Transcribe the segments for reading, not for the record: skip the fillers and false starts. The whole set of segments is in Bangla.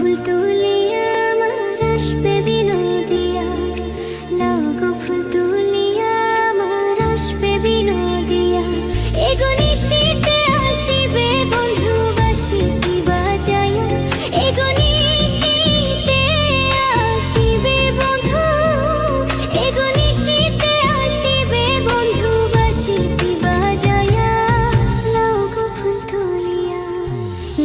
ফুল তুলিয়া আমার আসবে বিনোদিয়া, লাউ গো ফুল তুলিয়া আমার আসবে বিনোদিয়া। এগো নিশীথে আসিবে বন্ধু বাঁশিটি বাজাইয়া, এগো নিশীথে আসিবে বন্ধু, এগো নিশীথে আসিবে বন্ধু বাঁশিটি বাজাইয়া। লাউ গো ফুল তুলিয়া,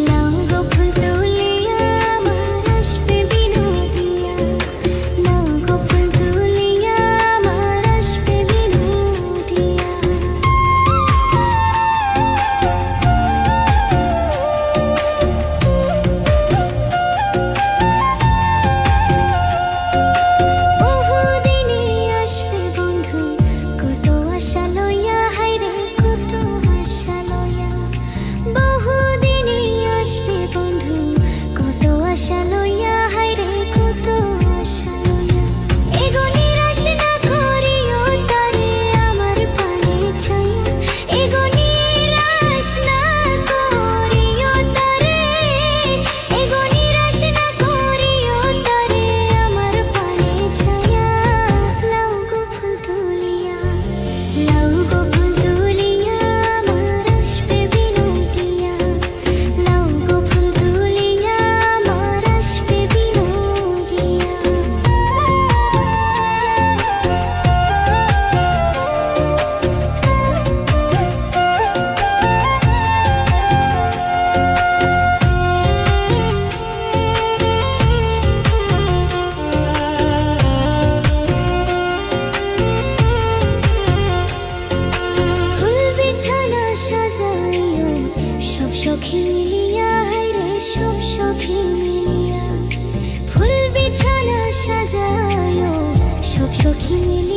লাউ গো ফুল তুলিয়া আমার আসবে বিনোদিয়া, লাউ গো ফুল তুলিয়া আমার আসবে বিনোদিয়া। বহুদিনে আসবে বন্ধু কত আশা লইয়া, হায়রে কত আশা লইয়া। বহুদিনে আসবে বন্ধু কত আশা লইয়া, হায়রে কত আশা লইয়া। এগো নিরাশ না করিও তারে আমার পানে ছাইয়া, এগো নিরাশ না করিও তারে, এগো নিরাশ না করিও তারে আমার পানে ছাইয়া। লাউ গো ফুল তুলিয়া, লাউ গো ফুল তুলিয়া আমার আসবে বিনোদিয়া, লাউ গো ফুল তুলিয়া আমার আসবে বিনোদিয়া। ফুল বিছানা সাজাইও সব সখী মিলিয়া, হায়রে সব সখী মিলিয়া। ফুল বিছানা সাজাইও সব সখী মিলিয়া।